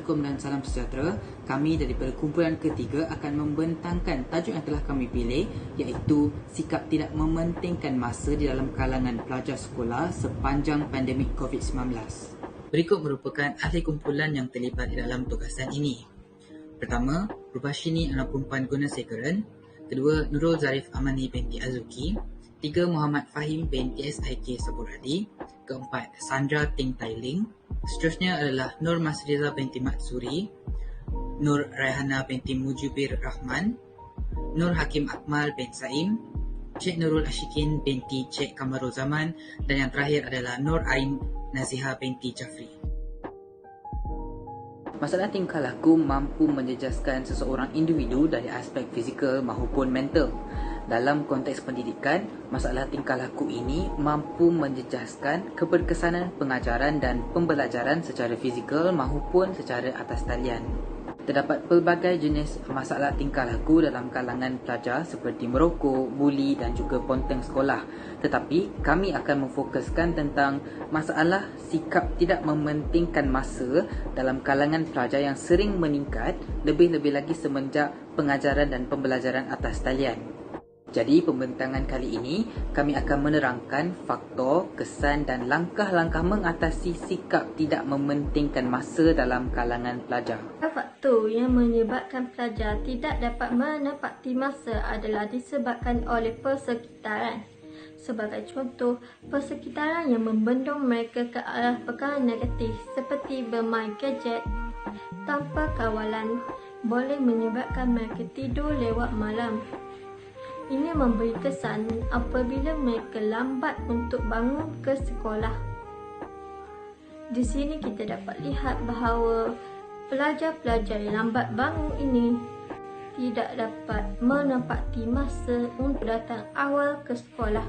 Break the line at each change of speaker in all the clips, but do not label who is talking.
Assalamualaikum dan salam sejahtera. Kami daripada kumpulan ketiga akan membentangkan tajuk yang telah kami pilih, iaitu sikap tidak mementingkan masa di dalam kalangan pelajar sekolah sepanjang pandemik COVID-19. Berikut merupakan ahli kumpulan yang terlibat di dalam tugasan ini. Pertama, Rubashini Anapumpahan Gunasekaran. Kedua, Nurul Zarif Amani binti Azuki. Tiga, Muhammad Fahim binti SIK Saburadi. Keempat, Sandra Ting Tailing. Seterusnya adalah Nur Masriza binti Matsuri, Nur Raihana binti Mujibir Rahman, Nur Hakim Akmal bin Saim, Cik Nurul Ashikin binti Cik Kamarul Zaman, dan yang terakhir adalah Nur Ain Naziha binti Jafri. Masalah tingkah laku mampu menjejaskan seseorang individu dari aspek fizikal maupun mental. Dalam konteks pendidikan, masalah tingkah laku ini mampu menjejaskan keberkesanan pengajaran dan pembelajaran secara fizikal maupun secara atas talian. Terdapat pelbagai jenis masalah tingkah laku dalam kalangan pelajar seperti merokok, buli dan juga ponteng sekolah. Tetapi kami akan memfokuskan tentang masalah sikap tidak mementingkan masa dalam kalangan pelajar yang sering meningkat, lebih-lebih lagi semenjak pengajaran dan pembelajaran atas talian. Jadi pembentangan kali ini kami akan menerangkan faktor, kesan dan langkah-langkah mengatasi sikap tidak mementingkan masa dalam kalangan pelajar.
Faktor yang menyebabkan pelajar tidak dapat menepati masa adalah disebabkan oleh persekitaran. Sebagai contoh, persekitaran yang membendung mereka ke arah perkara negatif seperti bermain gadget tanpa kawalan boleh menyebabkan mereka tidur lewat malam. Ini memberi kesan apabila mereka lambat untuk bangun ke sekolah. Di sini kita dapat lihat bahawa pelajar-pelajar yang lambat bangun ini tidak dapat menepati masa untuk datang awal ke sekolah.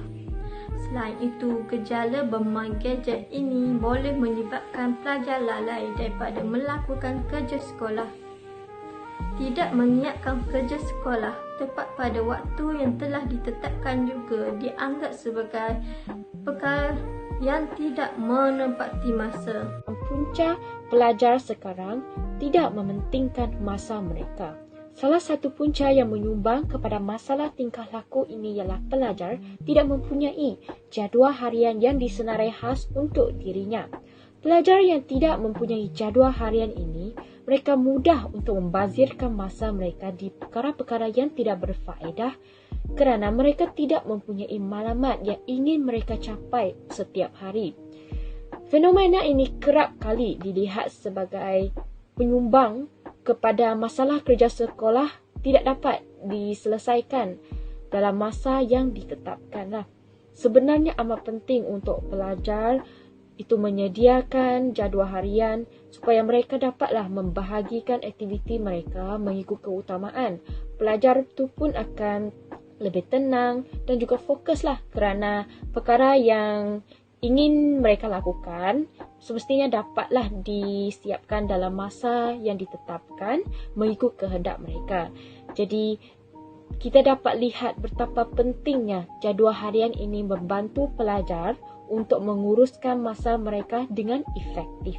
Selain itu, gejala bermain gadget ini boleh menyebabkan pelajar lalai daripada melakukan kerja sekolah. Tidak menyiapkan kerja sekolah tepat pada waktu yang telah ditetapkan juga dianggap sebagai perkara yang tidak menepati masa.
Punca pelajar sekarang tidak mementingkan masa mereka. Salah satu punca yang menyumbang kepada masalah tingkah laku ini ialah pelajar tidak mempunyai jadual harian yang disenarai khas untuk dirinya. Pelajar yang tidak mempunyai jadual harian ini, mereka mudah untuk membazirkan masa mereka di perkara-perkara yang tidak berfaedah kerana mereka tidak mempunyai maklumat yang ingin mereka capai setiap hari. Fenomena ini kerap kali dilihat sebagai penyumbang kepada masalah kerja sekolah tidak dapat diselesaikan dalam masa yang ditetapkan. Sebenarnya amat penting untuk pelajar itu menyediakan jadual harian supaya mereka dapatlah membahagikan aktiviti mereka mengikut keutamaan. Pelajar itu pun akan lebih tenang dan juga fokuslah kerana perkara yang ingin mereka lakukan semestinya dapatlah disiapkan dalam masa yang ditetapkan mengikut kehendak mereka. Jadi kita dapat lihat betapa pentingnya jadual harian ini membantu pelajar untuk menguruskan masa mereka dengan efektif.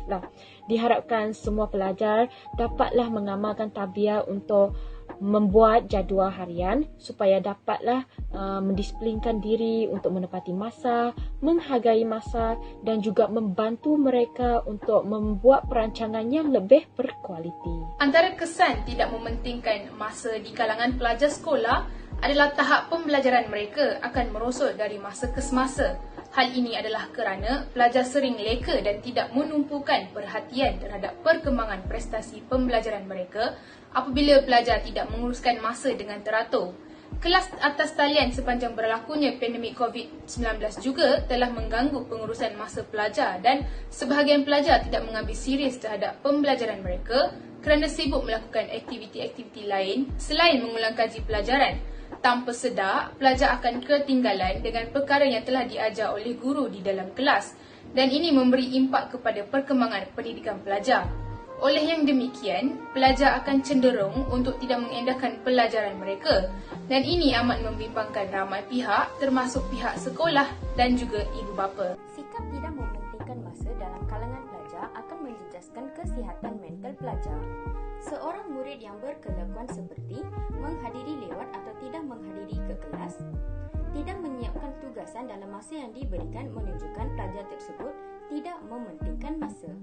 Diharapkan semua pelajar dapatlah mengamalkan tabiat untuk membuat jadual harian supaya dapatlah mendisiplinkan diri untuk menepati masa, menghargai masa dan juga membantu mereka untuk membuat perancangan yang lebih berkualiti.
Antara kesan tidak mementingkan masa di kalangan pelajar sekolah adalah tahap pembelajaran mereka akan merosot dari masa ke semasa. Hal ini adalah kerana pelajar sering leka dan tidak menumpukan perhatian terhadap perkembangan prestasi pembelajaran mereka apabila pelajar tidak menguruskan masa dengan teratur. Kelas atas talian sepanjang berlakunya pandemik COVID-19 juga telah mengganggu pengurusan masa pelajar dan sebahagian pelajar tidak mengambil serius terhadap pembelajaran mereka kerana sibuk melakukan aktiviti-aktiviti lain selain mengulang kaji pelajaran. Tanpa sedar, pelajar akan ketinggalan dengan perkara yang telah diajar oleh guru di dalam kelas dan ini memberi impak kepada perkembangan pendidikan pelajar. Oleh yang demikian, pelajar akan cenderung untuk tidak mengendahkan pelajaran mereka dan ini amat membimbangkan ramai pihak termasuk pihak sekolah dan juga ibu bapa.
Sikap tidak mementingkan masa dalam kalangan pelajar pelajar akan menjejaskan kesihatan mental pelajar. Seorang murid yang berkelakuan seperti menghadiri lewat atau tidak menghadiri ke kelas, tidak menyiapkan tugasan dalam masa yang diberikan menunjukkan pelajar tersebut tidak mementingkan masa.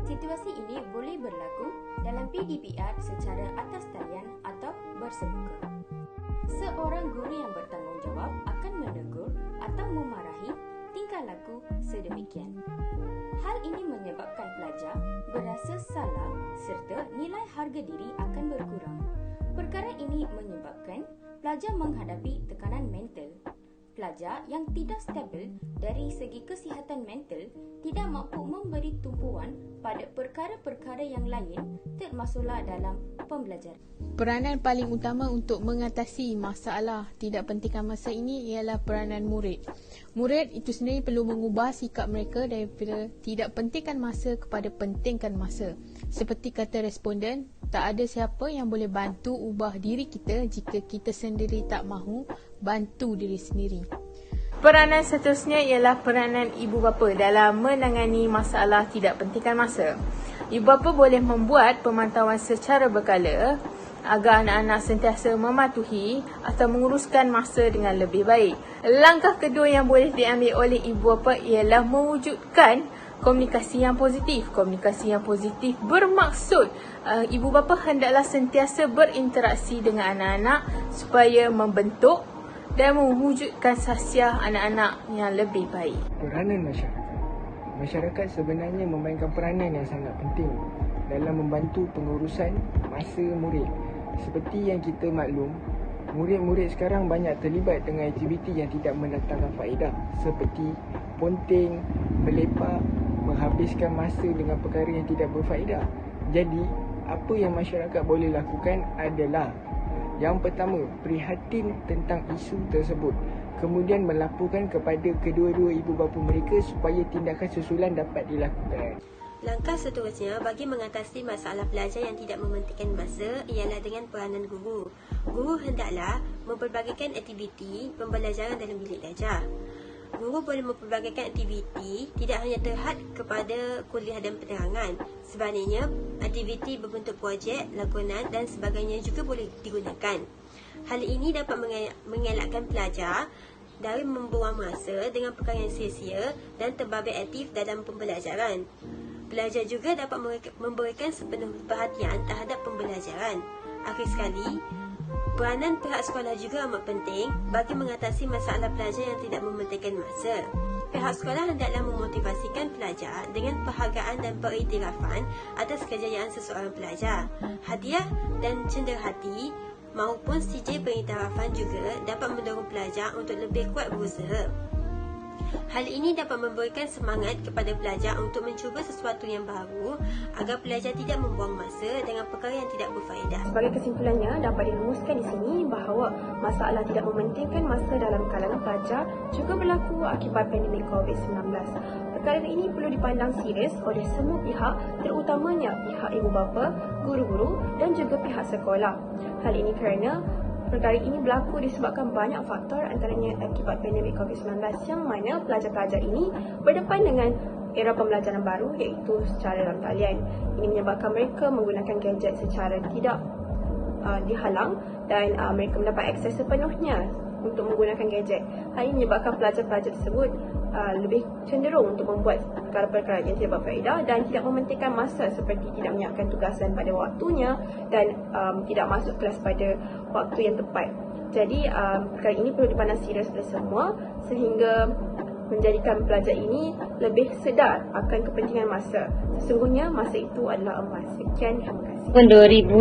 Situasi ini boleh berlaku dalam PDPR secara atas talian atau bersemuka. Seorang guru yang bertanggungjawab akan menegur atau memarahi tingkah laku sedemikian. Hal ini menyebabkan pelajar berasa salah serta nilai harga diri akan berkurang. Perkara ini menyebabkan pelajar menghadapi tekanan mental. Pelajar yang tidak stabil dari segi kesihatan mental tidak mampu memberi tumpuan pada perkara-perkara yang lain termasuklah dalam pembelajaran.
Peranan paling utama untuk mengatasi masalah tidak pentingkan masa ini ialah peranan murid. Murid itu sendiri perlu mengubah sikap mereka daripada tidak pentingkan masa kepada pentingkan masa. Seperti kata responden, tak ada siapa yang boleh bantu ubah diri kita jika kita sendiri tak mahu bantu diri sendiri.
Peranan seterusnya ialah peranan ibu bapa dalam menangani masalah tidak pentingkan masa. Ibu bapa boleh membuat pemantauan secara berkala agar anak-anak sentiasa mematuhi atau menguruskan masa dengan lebih baik. Langkah kedua yang boleh diambil oleh ibu bapa ialah mewujudkan komunikasi yang positif. Komunikasi yang positif bermaksud ibu bapa hendaklah sentiasa berinteraksi dengan anak-anak supaya membentuk dan mewujudkan sahsiah anak-anak yang lebih baik.
Peranan masyarakat. Masyarakat sebenarnya memainkan peranan yang sangat penting dalam membantu pengurusan masa murid. Seperti yang kita maklum, murid-murid sekarang banyak terlibat dengan aktiviti yang tidak mendatangkan faedah seperti ponteng, melepak, menghabiskan masa dengan perkara yang tidak berfaedah. Jadi, apa yang masyarakat boleh lakukan adalah yang pertama, prihatin tentang isu tersebut. Kemudian melaporkan kepada kedua-dua ibu bapa mereka supaya tindakan susulan dapat dilakukan.
Langkah seterusnya bagi mengatasi masalah pelajar yang tidak mementingkan masa ialah dengan peranan guru. Guru hendaklah memperbagikan aktiviti pembelajaran dalam bilik belajar. Guru boleh memperbagikan aktiviti tidak hanya terhad kepada kuliah dan penerangan. Sebaliknya, aktiviti berbentuk projek, lakonan dan sebagainya juga boleh digunakan. Hal ini dapat mengelakkan pelajar dari membuang masa dengan perkara yang sia-sia dan terbabit aktif dalam pembelajaran. Pelajar juga dapat memberikan sepenuh perhatian terhadap pembelajaran. Akhir sekali, peranan pihak sekolah juga amat penting bagi mengatasi masalah pelajar yang tidak mementingkan masa. Pihak sekolah hendaklah memotivasikan pelajar dengan penghargaan dan periktirafan atas kejayaan seseorang pelajar. Hadiah dan cenderahati maupun CJ pengiktirafan juga dapat mendorong pelajar untuk lebih kuat berusaha. Hal ini dapat memberikan semangat kepada pelajar untuk mencuba sesuatu yang baru agar pelajar tidak membuang masa dengan perkara yang tidak berfaedah.
Sebagai kesimpulannya, dapat dirumuskan di sini bahawa masalah tidak mementingkan masa dalam kalangan pelajar juga berlaku akibat pandemik COVID-19. Perkara ini perlu dipandang serius oleh semua pihak, terutamanya pihak ibu bapa, guru-guru dan juga pihak sekolah. Hal ini kerana perkara ini berlaku disebabkan banyak faktor, antaranya akibat pandemik COVID-19 yang mana pelajar-pelajar ini berdepan dengan era pembelajaran baru iaitu secara dalam talian. Ini menyebabkan mereka menggunakan gadget secara tidak dihalang dan mereka mendapat akses sepenuhnya untuk menggunakan gadget. Hal ini menyebabkan pelajar-pelajar tersebut lebih cenderung untuk membuat perkara-perkara yang tidak berfaedah dan tidak mementingkan masa seperti tidak menyiapkan tugasan pada waktunya dan tidak masuk kelas pada waktu yang tepat. Jadi perkara ini perlu dipandang serius oleh semua sehingga menjadikan pelajar ini lebih sedar akan kepentingan masa. Sesungguhnya masa itu adalah emas. Sekian, terima kasih.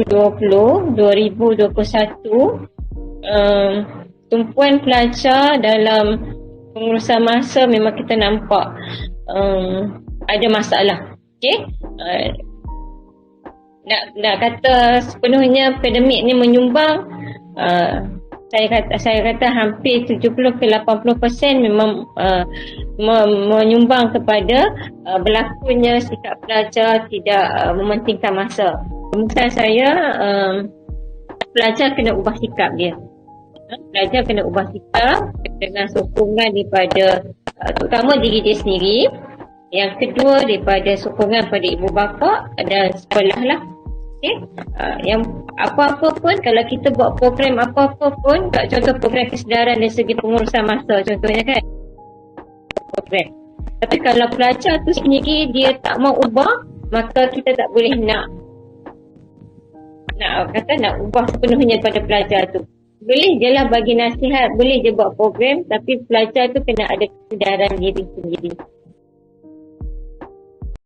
2020-2021 tumpuan pelajar dalam pengurusan masa memang kita nampak ada masalah. Okey, nak kata sepenuhnya pandemik ni menyumbang, saya kata hampir 70 ke 80% memang menyumbang kepada berlakunya sikap pelajar tidak mementingkan masa. Menurut saya pelajar kena ubah sikap dia. Pelajar kena ubah sikap dengan sokongan daripada terutama diri dia sendiri Yang kedua, daripada sokongan pada ibu bapa dan sekolah lah. Okay? Yang apa-apa pun, kalau kita buat program apa-apa pun, contoh program kesedaran dari segi pengurusan masa contohnya kan, program. Tapi kalau pelajar tu sendiri dia tak mau ubah, maka kita tak boleh nak ubah sepenuhnya pada pelajar tu. Boleh je lah bagi nasihat, boleh je buat program, tapi pelajar tu kena ada kesedaran diri sendiri.